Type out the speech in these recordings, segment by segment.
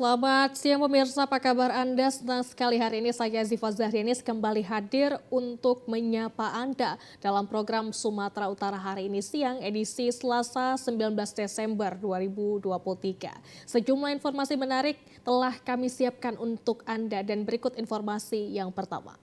Selamat siang pemirsa, apa kabar Anda? Senang sekali hari ini saya Ziva Zahrianis kembali hadir untuk menyapa Anda dalam program Sumatera Utara hari ini siang edisi Selasa 19 Desember 2023. Sejumlah informasi menarik telah kami siapkan untuk Anda dan berikut informasi yang pertama.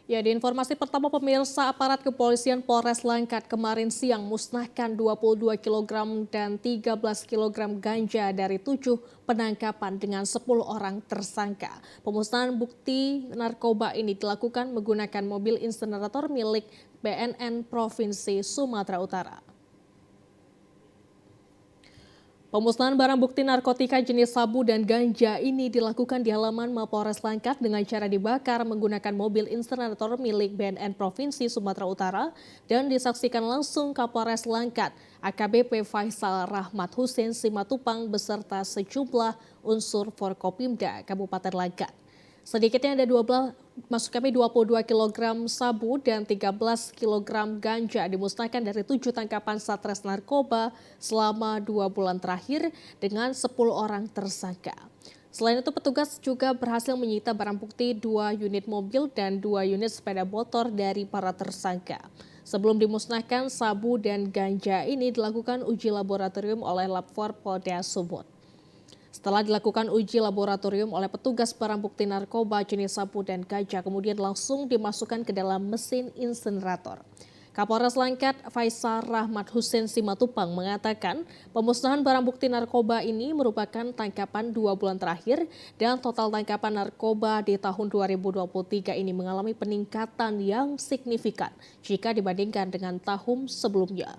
Ya, di informasi pertama pemirsa, aparat kepolisian Polres Langkat kemarin siang musnahkan 22 kg dan 13 kg ganja dari 7 penangkapan dengan 10 orang tersangka. Pemusnahan bukti narkoba ini dilakukan menggunakan mobil insenerator milik BNN Provinsi Sumatera Utara. Pemusnahan barang bukti narkotika jenis sabu dan ganja ini dilakukan di halaman Mapolres Langkat dengan cara dibakar menggunakan mobil insenerator milik BNN Provinsi Sumatera Utara dan disaksikan langsung Kapolres Langkat AKBP Faisal Rahmat Hussein Simatupang beserta sejumlah unsur Forkopimda Kabupaten Langkat. Sedikitnya ada 22 kg sabu dan 13 kg ganja dimusnahkan dari 7 tangkapan Satres Narkoba selama 2 bulan terakhir dengan 10 orang tersangka. Selain itu petugas juga berhasil menyita barang bukti 2 unit mobil dan 2 unit sepeda motor dari para tersangka. Sebelum dimusnahkan, sabu dan ganja ini dilakukan uji laboratorium oleh Labfor Polda Sumut. Setelah dilakukan uji laboratorium oleh petugas barang bukti narkoba jenis sabu dan ganja kemudian langsung dimasukkan ke dalam mesin insenerator. Kapolres Langkat Faisal Rahmat Hussein Simatupang mengatakan pemusnahan barang bukti narkoba ini merupakan tangkapan 2 bulan terakhir dan total tangkapan narkoba di tahun 2023 ini mengalami peningkatan yang signifikan jika dibandingkan dengan tahun sebelumnya.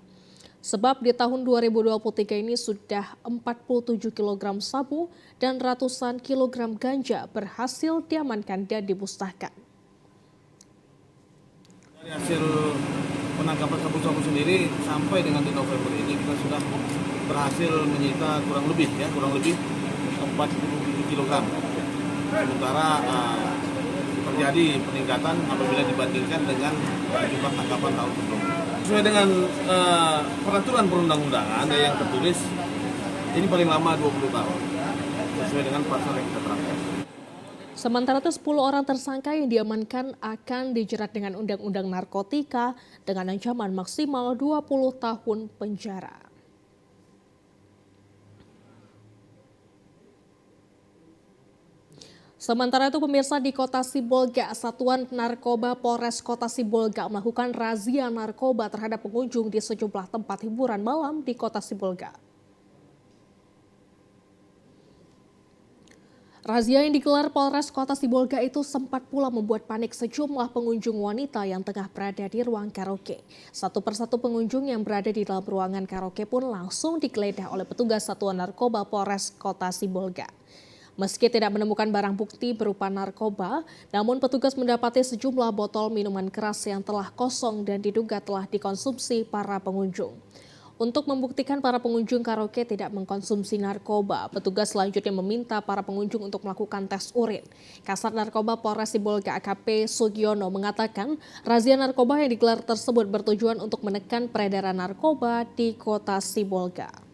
Sebab di tahun 2023 ini sudah 47 kg sabu dan ratusan kilogram ganja berhasil diamankan dan dimusnahkan. Dari hasil penangkapan sabu-sabu sendiri sampai dengan di November ini kita sudah berhasil menyita kurang lebih 47 kg. Sementara terjadi peningkatan apabila dibandingkan dengan jumlah tangkapan tahun sebelumnya. Sesuai dengan peraturan perundang-undangan yang tertulis, ini paling lama 20 tahun. Sesuai dengan pasal yang kita terapkan. Sementara itu 10 orang tersangka yang diamankan akan dijerat dengan Undang-Undang Narkotika dengan ancaman maksimal 20 tahun penjara. Sementara itu pemirsa di Kota Sibolga, Satuan Narkoba Polres Kota Sibolga melakukan razia narkoba terhadap pengunjung di sejumlah tempat hiburan malam di Kota Sibolga. Razia yang digelar Polres Kota Sibolga itu sempat pula membuat panik sejumlah pengunjung wanita yang tengah berada di ruang karaoke. Satu persatu pengunjung yang berada di dalam ruangan karaoke pun langsung digeledah oleh petugas Satuan Narkoba Polres Kota Sibolga. Meski tidak menemukan barang bukti berupa narkoba, namun petugas mendapati sejumlah botol minuman keras yang telah kosong dan diduga telah dikonsumsi para pengunjung. Untuk membuktikan para pengunjung karaoke tidak mengkonsumsi narkoba, petugas selanjutnya meminta para pengunjung untuk melakukan tes urin. Kasat Narkoba Polres Sibolga AKP Sugiono mengatakan, razia narkoba yang digelar tersebut bertujuan untuk menekan peredaran narkoba di Kota Sibolga.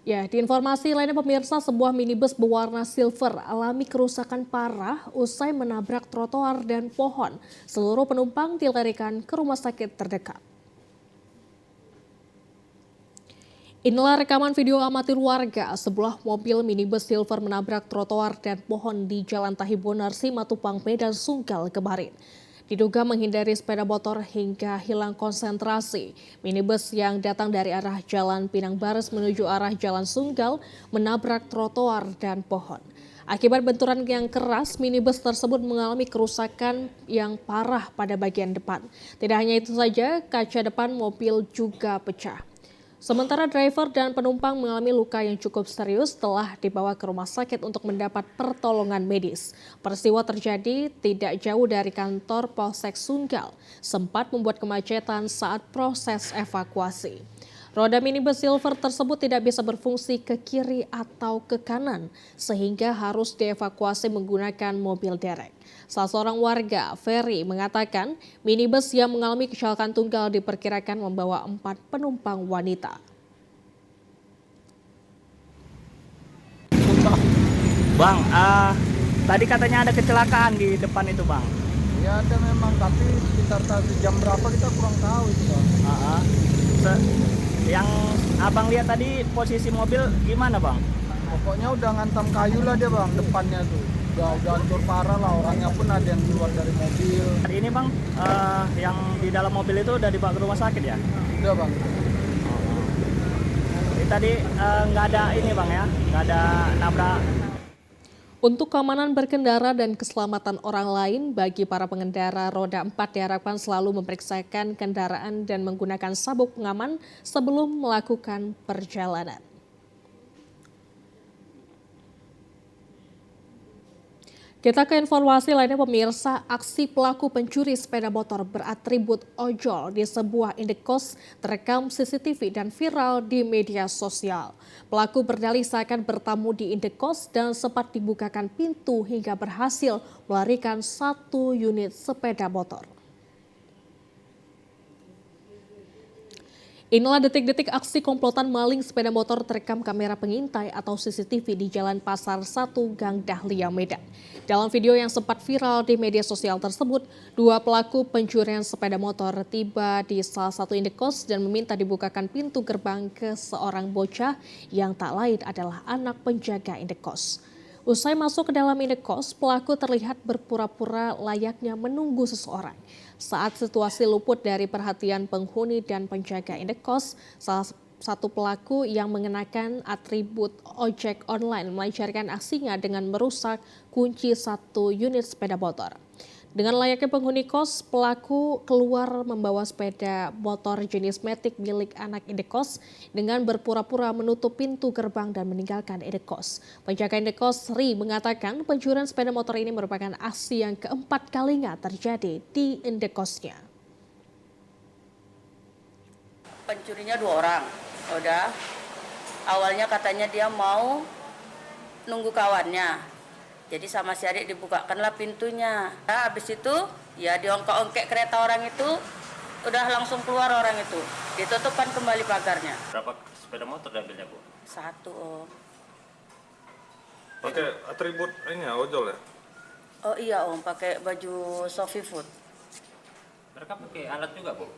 Ya, di informasi lainnya pemirsa, sebuah minibus berwarna silver alami kerusakan parah usai menabrak trotoar dan pohon. Seluruh penumpang dilarikan ke rumah sakit terdekat. Inilah rekaman video amatir warga, sebuah mobil minibus silver menabrak trotoar dan pohon di Jalan Tahibonar Simatupang, Medan Sunggal kemarin. Diduga menghindari sepeda motor hingga hilang konsentrasi. Minibus yang datang dari arah Jalan Pinang Baris menuju arah Jalan Sunggal menabrak trotoar dan pohon. Akibat benturan yang keras, minibus tersebut mengalami kerusakan yang parah pada bagian depan. Tidak hanya itu saja, kaca depan mobil juga pecah. Sementara driver dan penumpang mengalami luka yang cukup serius setelah dibawa ke rumah sakit untuk mendapat pertolongan medis. Peristiwa terjadi tidak jauh dari kantor Polsek Sunggal, sempat membuat kemacetan saat proses evakuasi. Roda minibus silver tersebut tidak bisa berfungsi ke kiri atau ke kanan sehingga harus dievakuasi menggunakan mobil derek. Salah seorang warga, Ferry, mengatakan minibus yang mengalami kecelakaan tunggal diperkirakan membawa 4 penumpang wanita. Bang, tadi katanya ada kecelakaan di depan itu, Bang. Ya ada memang, tapi sekitar jam berapa kita kurang tahu itu, Bang. Yang abang lihat tadi posisi mobil gimana, Bang? Pokoknya udah ngantam kayu lah dia, Bang, depannya tuh. Udah hancur parah lah, orangnya pun ada yang keluar dari mobil. Hari ini, Bang, yang di dalam mobil itu udah dibawa ke rumah sakit ya? Udah, Bang. Jadi tadi nggak ada ini, Bang, ya? Nggak ada nabrak. Untuk keamanan berkendara dan keselamatan orang lain, bagi para pengendara roda 4 diharapkan selalu memeriksakan kendaraan dan menggunakan sabuk pengaman sebelum melakukan perjalanan. Kita ke informasi lainnya, pemirsa. Aksi pelaku pencuri sepeda motor beratribut ojol di sebuah indekos terekam CCTV dan viral di media sosial. Pelaku berdalih seakan bertamu di indekos dan sempat dibukakan pintu hingga berhasil melarikan 1 unit sepeda motor. Inilah detik-detik aksi komplotan maling sepeda motor terekam kamera pengintai atau CCTV di Jalan Pasar 1 Gang Dahlia, Medan. Dalam video yang sempat viral di media sosial tersebut, 2 pelaku pencurian sepeda motor tiba di salah satu indekos dan meminta dibukakan pintu gerbang ke seorang bocah yang tak lain adalah anak penjaga indekos. Usai masuk ke dalam indekos, pelaku terlihat berpura-pura layaknya menunggu seseorang. Saat situasi luput dari perhatian penghuni dan penjaga indekos, salah satu pelaku yang mengenakan atribut ojek online melancarkan aksinya dengan merusak kunci 1 unit sepeda motor. Dengan layaknya penghuni kos, pelaku keluar membawa sepeda motor jenis Matic milik anak indekos dengan berpura-pura menutup pintu gerbang dan meninggalkan indekos. Penjaga indekos Sri mengatakan pencurian sepeda motor ini merupakan aksi yang keempat kalinya terjadi di indekosnya. Pencurinya 2 orang, udah. Awalnya katanya dia mau nunggu kawannya. Jadi sama si adik dibukakanlah pintunya. Nah, habis itu ya diongkek-ongkek kereta orang itu, udah langsung keluar orang itu. Ditutupkan kembali pagarnya. Berapa sepeda motor diambilnya, Bu? 1, Om. Pakai atribut ini ya, ojol ya? Oh iya, Om, pakai baju Sofi Food. Mereka pakai alat juga, Bu?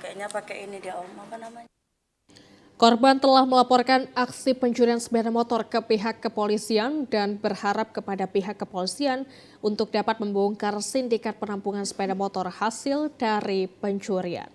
Kayaknya pakai ini dia, Om. Apa namanya? Korban telah melaporkan aksi pencurian sepeda motor ke pihak kepolisian dan berharap kepada pihak kepolisian untuk dapat membongkar sindikat penampungan sepeda motor hasil dari pencurian.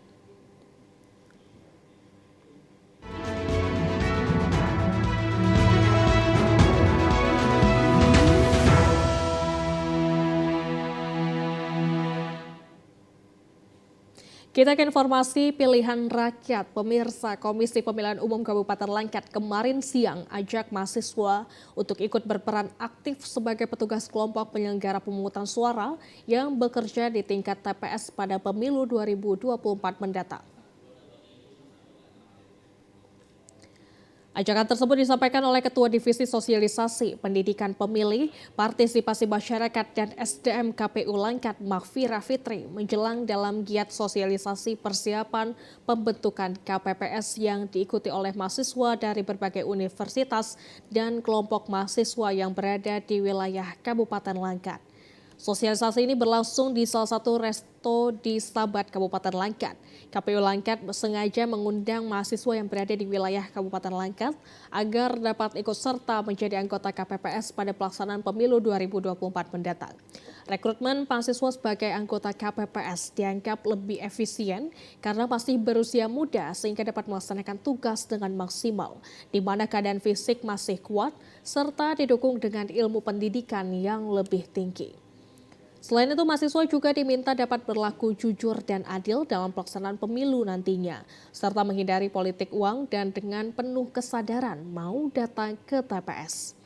Kita ke informasi pilihan rakyat. Pemirsa, Komisi Pemilihan Umum Kabupaten Langkat kemarin siang ajak mahasiswa untuk ikut berperan aktif sebagai petugas kelompok penyelenggara pemungutan suara yang bekerja di tingkat TPS pada pemilu 2024 mendatang. Ajakan tersebut disampaikan oleh Ketua Divisi Sosialisasi, Pendidikan Pemilih, Partisipasi Masyarakat dan SDM KPU Langkat, Mahfira Fitri, menjelang dalam giat sosialisasi persiapan pembentukan KPPS yang diikuti oleh mahasiswa dari berbagai universitas dan kelompok mahasiswa yang berada di wilayah Kabupaten Langkat. Sosialisasi ini berlangsung di salah satu resto di Sabat, Kabupaten Langkat. KPU Langkat sengaja mengundang mahasiswa yang berada di wilayah Kabupaten Langkat agar dapat ikut serta menjadi anggota KPPS pada pelaksanaan pemilu 2024 mendatang. Rekrutmen mahasiswa sebagai anggota KPPS dianggap lebih efisien karena masih berusia muda sehingga dapat melaksanakan tugas dengan maksimal, di mana keadaan fisik masih kuat serta didukung dengan ilmu pendidikan yang lebih tinggi. Selain itu, mahasiswa juga diminta dapat berlaku jujur dan adil dalam pelaksanaan pemilu nantinya, serta menghindari politik uang dan dengan penuh kesadaran mau datang ke TPS.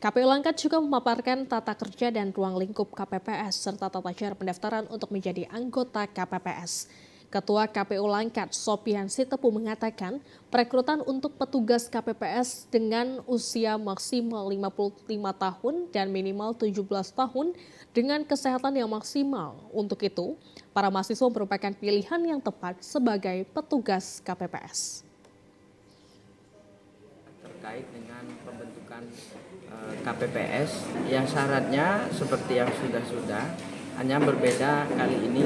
KPU Langkat juga memaparkan tata kerja dan ruang lingkup KPPS serta tata cara pendaftaran untuk menjadi anggota KPPS. Ketua KPU Langkat, Sopian Sitepu mengatakan perekrutan untuk petugas KPPS dengan usia maksimal 55 tahun dan minimal 17 tahun dengan kesehatan yang maksimal. Untuk itu, para mahasiswa merupakan pilihan yang tepat sebagai petugas KPPS. Terkait dengan pembentukan KPPS yang syaratnya seperti yang sudah-sudah, hanya berbeda kali ini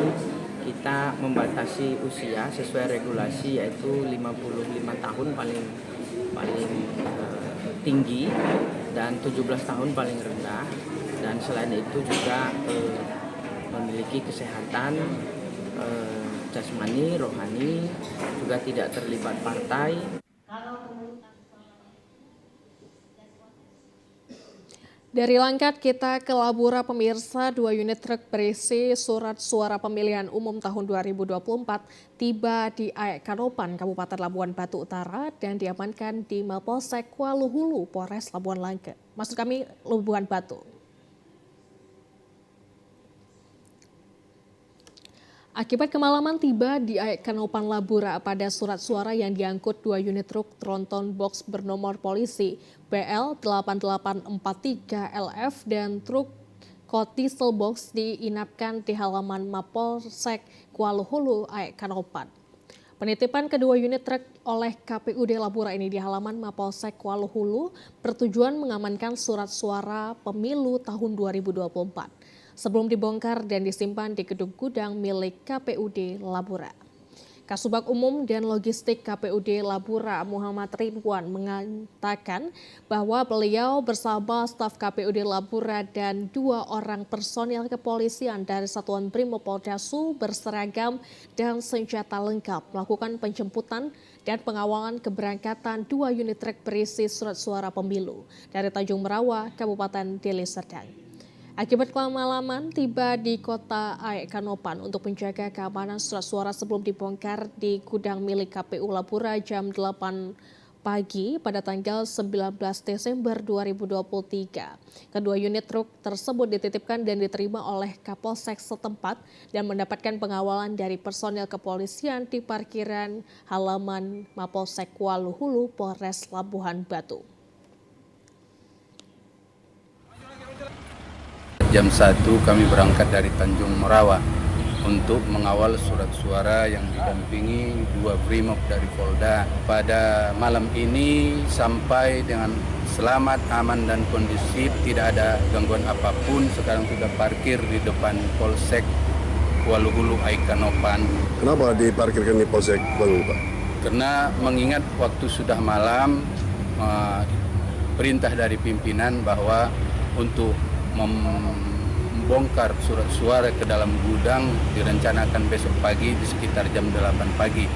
kita membatasi usia sesuai regulasi yaitu 55 tahun paling tinggi dan 17 tahun paling rendah, dan selain itu juga memiliki kesehatan jasmani, rohani, juga tidak terlibat partai. Dari Langkat kita ke Labura pemirsa, 2 unit truk berisi surat suara pemilihan umum tahun 2024 tiba di Aek Kanopan, Kabupaten Labuan Batu Utara dan diamankan di Mapolsek Waluhulu, Polres Labuan Langkat. Maksud kami Labuan Batu. Akibat kemalaman tiba di Aek Kanopan Labura pada surat suara yang diangkut 2 unit truk tronton box bernomor polisi BL8843LF dan truk Kotisel box diinapkan di halaman Mapolsek Waluhulu Aek Kanopan. Penitipan kedua unit truk oleh KPUD Labura ini di halaman Mapolsek Waluhulu bertujuan mengamankan surat suara pemilu tahun 2024. Sebelum dibongkar dan disimpan di gedung gudang milik KPUD Labura. Kasubag Umum dan Logistik KPUD Labura Muhammad Ridwan mengatakan bahwa beliau bersama staf KPUD Labura dan 2 orang personil kepolisian dari Satuan Brimopoldasu berseragam dan senjata lengkap melakukan penjemputan dan pengawalan keberangkatan 2 unit truk berisi surat suara pemilu dari Tanjung Merawa, Kabupaten Deli Serdang. Akibat kemalaman tiba di kota Aek Kanopan untuk menjaga keamanan surat suara sebelum dibongkar di gudang milik KPU Labura jam 8 pagi pada tanggal 19 Desember 2023. Kedua unit truk tersebut dititipkan dan diterima oleh Kapolsek setempat dan mendapatkan pengawalan dari personel kepolisian di parkiran halaman Mapolsek Waluhulu, Polres Labuhan Batu. Jam 1 kami berangkat dari Tanjung Merawa untuk mengawal surat suara yang didampingi 2 Brimob dari Polda. Pada malam ini sampai dengan selamat, aman dan kondusif, tidak ada gangguan apapun. Sekarang sudah parkir di depan Polsek Waluhulu Aek Kanopan. Kenapa diparkirkan di Polsek Waluhulu, Pak? Karena mengingat waktu sudah malam, perintah dari pimpinan bahwa untuk membongkar surat suara ke dalam gudang direncanakan besok pagi di sekitar jam 8 pagi.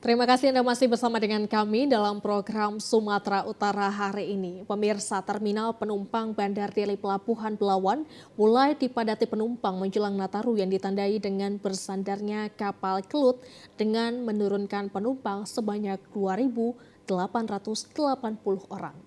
Terima kasih Anda masih bersama dengan kami dalam program Sumatera Utara hari ini. Pemirsa, terminal penumpang Bandar Deli Pelabuhan Belawan mulai dipadati penumpang menjelang Nataru yang ditandai dengan bersandarnya kapal Kelut dengan menurunkan penumpang sebanyak 2.880 orang.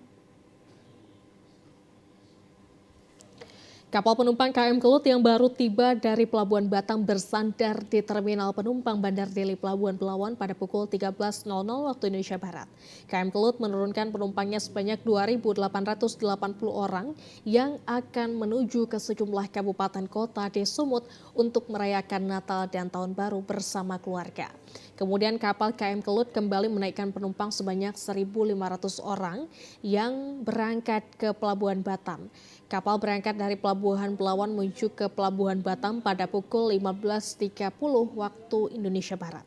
Kapal penumpang KM Kelut yang baru tiba dari Pelabuhan Batam bersandar di Terminal Penumpang Bandar Deli Pelabuhan Belawan pada pukul 13.00 waktu Indonesia Barat. KM Kelut menurunkan penumpangnya sebanyak 2.880 orang yang akan menuju ke sejumlah kabupaten kota di Sumut untuk merayakan Natal dan Tahun Baru bersama keluarga. Kemudian kapal KM Kelut kembali menaikkan penumpang sebanyak 1.500 orang yang berangkat ke Pelabuhan Batam. Kapal berangkat dari Pelabuhan Belawan menuju ke Pelabuhan Batam pada pukul 15.30 waktu Indonesia Barat.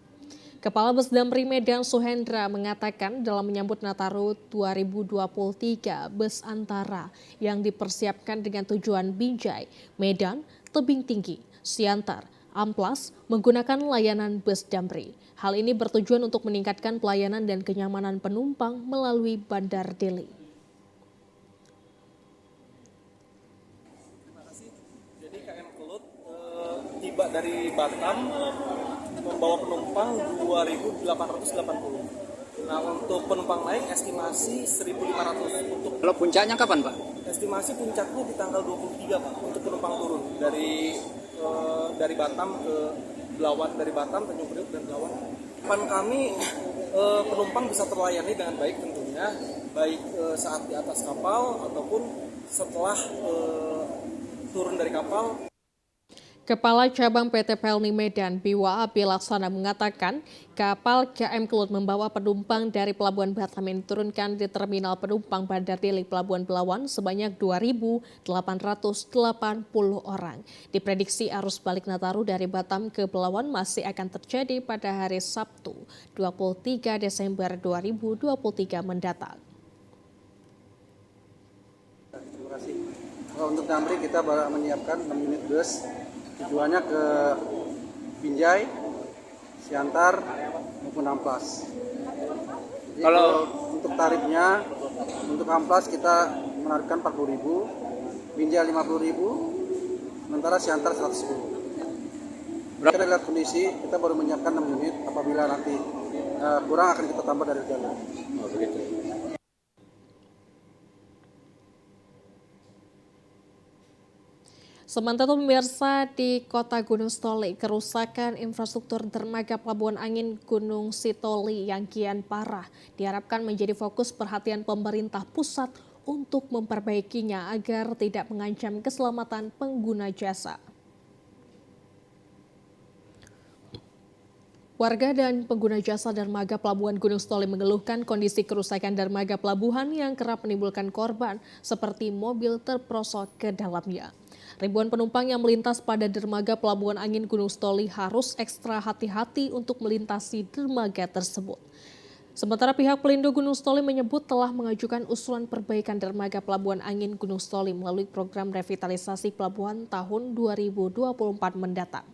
Kepala Bes Damri Medan Suhendra mengatakan dalam menyambut Nataru 2023, bus antara yang dipersiapkan dengan tujuan Binjai, Medan, Tebing Tinggi, Siantar, Amplas menggunakan layanan bus Damri. Hal ini bertujuan untuk meningkatkan pelayanan dan kenyamanan penumpang melalui Bandar Deli. Jadi KM Kelut tiba dari Batam membawa penumpang 2.880. Nah, untuk penumpang naik estimasi 1.500 untuk Kalau puncaknya kapan, Pak? estimasi puncaknya di tanggal 23 Pak untuk penumpang turun dari Batam ke Belawan, dari Batam, Tanjung Priok dan Belawan. Harapan kami penumpang bisa terlayani dengan baik tentunya, baik saat di atas kapal ataupun setelah turun dari kapal. Kepala Cabang PT Pelni Medan, Biwa Abi Laksana mengatakan kapal KM Kelut membawa penumpang dari Pelabuhan Batam yang diturunkan di Terminal Penumpang Bandar Deli Pelabuhan Belawan sebanyak 2.880 orang. Diprediksi arus balik Nataru dari Batam ke Belawan masih akan terjadi pada hari Sabtu, 23 Desember 2023 mendatang. Terima kasih. Untuk Damri kita baru menyiapkan 6 unit bus tujuannya ke Binjai, Siantar maupun Amplas. Jadi kalau untuk tarifnya untuk Amplas kita menarikkan 40.000, Binjai 50.000, sementara Siantar 110. Kita lihat kondisi, kita baru menyiapkan 6 unit. Apabila nanti kurang akan kita tambah dari jalur. Oh, begitu. Sementara pemirsa di Kota Gunung Sitoli, kerusakan infrastruktur dermaga Pelabuhan Angin Gunung Sitoli yang kian parah diharapkan menjadi fokus perhatian pemerintah pusat untuk memperbaikinya agar tidak mengancam keselamatan pengguna jasa. Warga dan pengguna jasa dermaga Pelabuhan Gunung Sitoli mengeluhkan kondisi kerusakan dermaga pelabuhan yang kerap menimbulkan korban seperti mobil terperosok ke dalamnya. Ribuan penumpang yang melintas pada dermaga Pelabuhan Angin Gunung Sitoli harus ekstra hati-hati untuk melintasi dermaga tersebut. Sementara pihak Pelindo Gunung Sitoli menyebut telah mengajukan usulan perbaikan dermaga Pelabuhan Angin Gunung Sitoli melalui program revitalisasi pelabuhan tahun 2024 mendatang.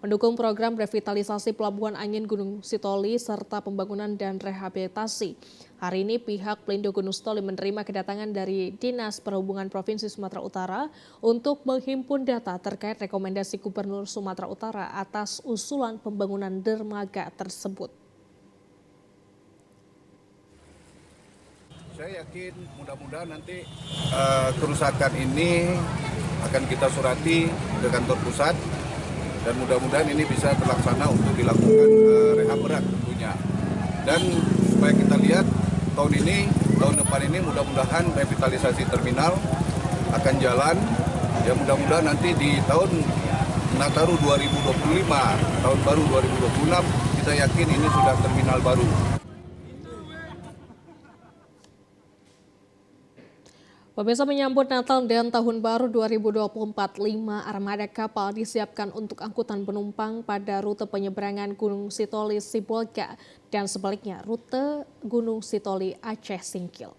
Mendukung program revitalisasi Pelabuhan Angin Gunung Sitoli serta pembangunan dan rehabilitasi. Hari ini pihak Pelindo Gunung Sitoli menerima kedatangan dari Dinas Perhubungan Provinsi Sumatera Utara untuk menghimpun data terkait rekomendasi Gubernur Sumatera Utara atas usulan pembangunan dermaga tersebut. Saya yakin mudah-mudahan nanti kerusakan ini akan kita surati ke kantor pusat dan mudah-mudahan ini bisa terlaksana untuk dilakukan rehab berat tentunya. Dan supaya kita lihat tahun depan ini mudah-mudahan revitalisasi terminal akan jalan. Ya mudah-mudahan nanti di tahun Nataru 2025, tahun baru 2026 kita yakin ini sudah terminal baru. Pemirsa, menyambut Natal dan Tahun Baru 2024, 5 armada kapal disiapkan untuk angkutan penumpang pada rute penyeberangan Gunung Sitoli Sibolga dan sebaliknya rute Gunung Sitoli Aceh Singkil.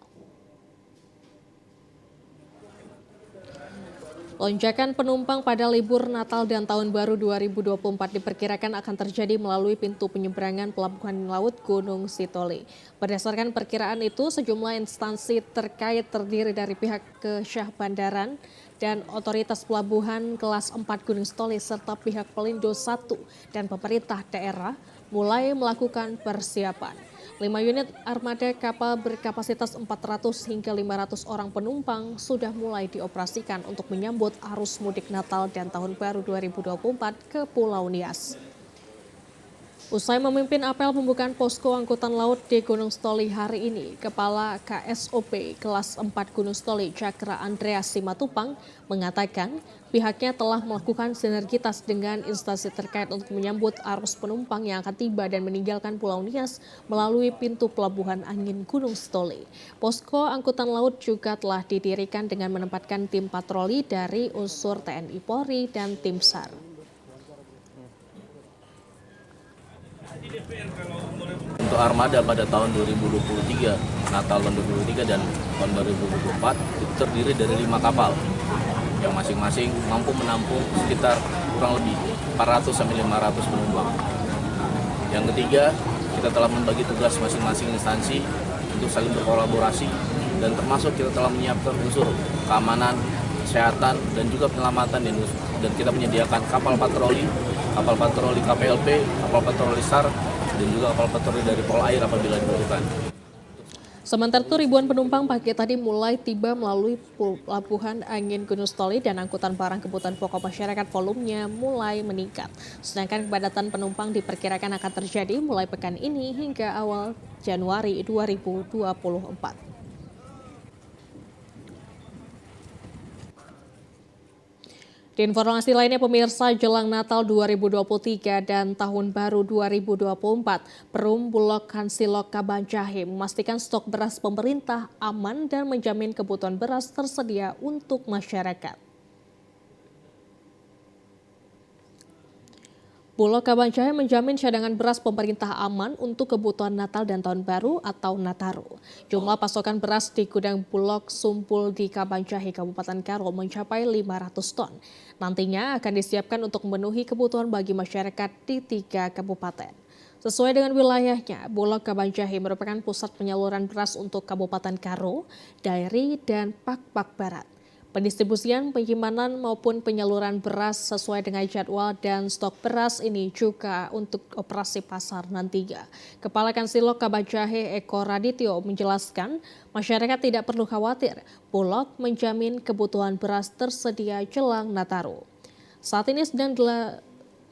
Lonjakan penumpang pada libur Natal dan Tahun Baru 2024 diperkirakan akan terjadi melalui pintu penyeberangan Pelabuhan Laut Gunung Sitoli. Berdasarkan perkiraan itu, sejumlah instansi terkait terdiri dari pihak Kesyah Bandaran dan Otoritas Pelabuhan Kelas 4 Gunung Sitoli serta pihak Pelindo 1 dan pemerintah daerah mulai melakukan persiapan. 5 unit armada kapal berkapasitas 400 hingga 500 orang penumpang sudah mulai dioperasikan untuk menyambut arus mudik Natal dan Tahun Baru 2024 ke Pulau Nias. Usai memimpin apel pembukaan posko angkutan laut di Gunung Sitoli hari ini, Kepala KSOP Kelas 4 Gunung Sitoli Cakra Andreas Simatupang mengatakan pihaknya telah melakukan sinergitas dengan instansi terkait untuk menyambut arus penumpang yang akan tiba dan meninggalkan Pulau Nias melalui pintu Pelabuhan Angin Gunung Sitoli. Posko angkutan laut juga telah didirikan dengan menempatkan tim patroli dari unsur TNI Polri dan tim SAR. Untuk armada pada tahun 2023, Natal tahun 2023 dan tahun 2024 itu terdiri dari 5 kapal yang masing-masing mampu menampung sekitar kurang lebih 400 sampai 500 penumpang. Yang ketiga, kita telah membagi tugas masing-masing instansi untuk saling berkolaborasi dan termasuk kita telah menyiapkan unsur keamanan, kesehatan dan juga penyelamatan dan kita menyediakan kapal patroli KPLP, kapal patroli SAR dan juga kapal patroli dari Polair apabila dibutuhkan. Sementara itu ribuan penumpang pagi tadi mulai tiba melalui Pelabuhan Angin Gunung Stoli dan angkutan barang kebutuhan pokok masyarakat volumenya mulai meningkat. Sedangkan kepadatan penumpang diperkirakan akan terjadi mulai pekan ini hingga awal Januari 2024. Di informasi lainnya, pemirsa, jelang Natal 2023 dan Tahun Baru 2024, Perum Bulog Hansilok Kabanjahe memastikan stok beras pemerintah aman dan menjamin kebutuhan beras tersedia untuk masyarakat. Bulog Kabanjahe menjamin cadangan beras pemerintah aman untuk kebutuhan Natal dan Tahun Baru atau Nataru. Jumlah pasokan beras di gudang Bulog Sumpul di Kabanjahe, Kabupaten Karo mencapai 500 ton. Nantinya akan disiapkan untuk memenuhi kebutuhan bagi masyarakat di 3 kabupaten. Sesuai dengan wilayahnya, Bulog Kabanjahe merupakan pusat penyaluran beras untuk Kabupaten Karo, Dairi, dan Pakpak Barat. Pendistribusian, penyimpanan maupun penyaluran beras sesuai dengan jadwal dan stok beras ini juga untuk operasi pasar nantinya. Kepala Kansilok Kabanjahe Eko Radityo menjelaskan masyarakat tidak perlu khawatir, Bulog menjamin kebutuhan beras tersedia jelang Nataru. Saat ini sedang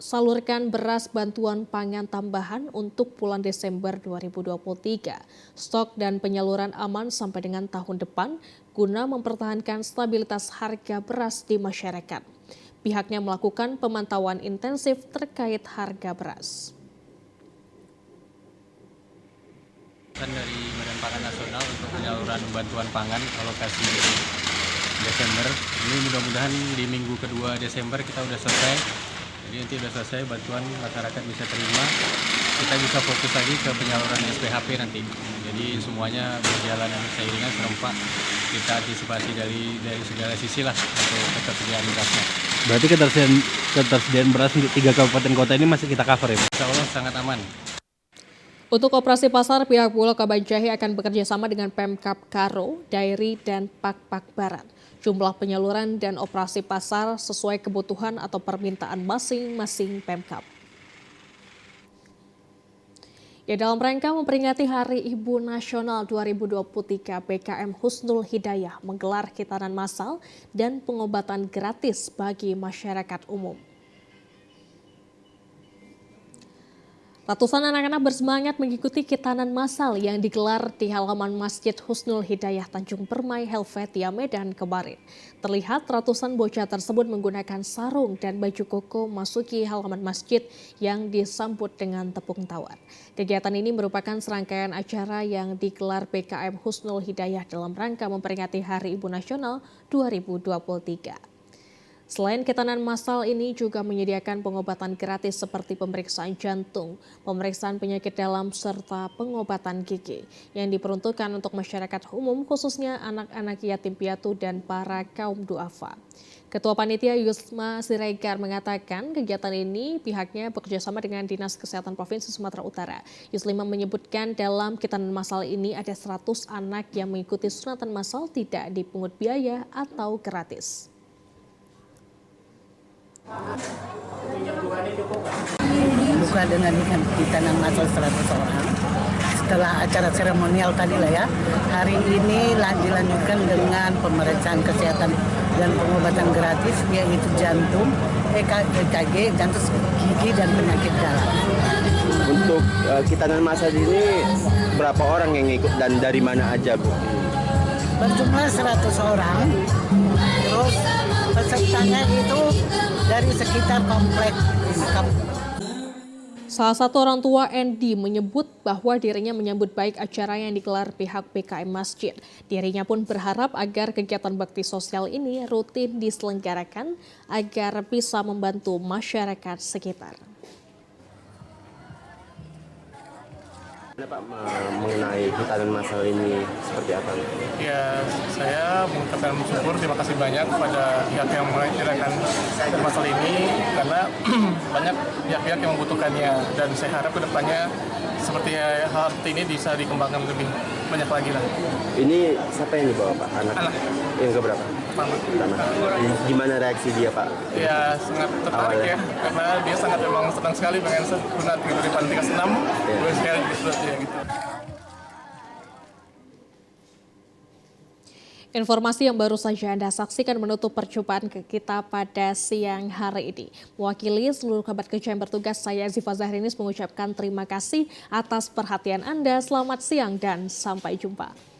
salurkan beras bantuan pangan tambahan untuk bulan Desember 2023. Stok dan penyaluran aman sampai dengan tahun depan guna mempertahankan stabilitas harga beras di masyarakat. Pihaknya melakukan pemantauan intensif terkait harga beras. Dari Badan Pangan Nasional untuk penyaluran bantuan pangan alokasi Desember. Ini mudah-mudahan di minggu kedua Desember kita udah selesai. Jadi nanti udah selesai bantuan masyarakat bisa terima. Kita bisa fokus lagi ke penyaluran SPHP nanti. Jadi semuanya berjalan seiringan serempak. Kita antisipasi dari segala sisi lah untuk ketersediaan berasnya. Berarti ketersediaan beras untuk 3 kabupaten kota ini masih kita cover ya? Insya Allah sangat aman. Untuk operasi pasar, pihak Bulog Kabanjahe akan bekerja sama dengan Pemkab Karo, Dairi, dan Pakpak Barat. Jumlah penyaluran dan operasi pasar sesuai kebutuhan atau permintaan masing-masing Pemkab. Ya, dalam rangka memperingati Hari Ibu Nasional 2023, PKM Husnul Hidayah menggelar khitanan massal dan pengobatan gratis bagi masyarakat umum. Ratusan anak-anak bersemangat mengikuti khitanan massal yang digelar di halaman Masjid Husnul Hidayah Tanjung Permai, Helvetia, Medan kemarin. Terlihat ratusan bocah tersebut menggunakan sarung dan baju koko masuki halaman masjid yang disambut dengan tepung tawar. Kegiatan ini merupakan serangkaian acara yang digelar PKM Husnul Hidayah dalam rangka memperingati Hari Ibu Nasional 2023. Selain khitanan massal ini juga menyediakan pengobatan gratis seperti pemeriksaan jantung, pemeriksaan penyakit dalam, serta pengobatan gigi yang diperuntukkan untuk masyarakat umum khususnya anak-anak yatim piatu dan para kaum duafa. Ketua Panitia Yusma Siregar mengatakan kegiatan ini pihaknya bekerjasama dengan Dinas Kesehatan Provinsi Sumatera Utara. Yuslima menyebutkan dalam khitanan massal ini ada 100 anak yang mengikuti sunatan massal tidak dipungut biaya atau gratis. Buka dengan khitanan massal 100 orang. Setelah acara seremonial tadi lah ya, hari ini dilanjutkan dengan pemeriksaan kesehatan dan pengobatan gratis yaitu jantung, EKG, jantung, gigi, dan penyakit dalam. Untuk khitanan massal ini berapa orang yang ikut dan dari mana aja, Bu? Berjumlah 100 orang, terus pesertanya itu dari sekitar komplek. Salah satu orang tua Endi menyebut bahwa dirinya menyambut baik acara yang digelar pihak PKM Masjid. Dirinya pun berharap agar kegiatan bakti sosial ini rutin diselenggarakan agar bisa membantu masyarakat sekitar. Pak, mengenai khitanan massal ini seperti apa? Ya, saya mengucapkan syukur, terima kasih banyak kepada pihak yang menyelenggarakan massal ini karena banyak pihak-pihak yang membutuhkannya dan saya harap kedepannya seperti hal seperti ini bisa dikembangkan lebih banyak lagi lah. Ini siapa yang dibawa, Pak? Anak. Yang keberapa? Pertama. Gimana reaksi dia, Pak? Ya, sangat tertarik ya, karena dia sangat memang senang sekali pengen sunat gitu di panti ke-6. Gue sekarang gitu ya gitu. Informasi yang baru saja Anda saksikan menutup perjumpaan kita pada siang hari ini. Mewakili seluruh kabar kerja yang bertugas, saya Ziva Zahrinis mengucapkan terima kasih atas perhatian Anda. Selamat siang dan sampai jumpa.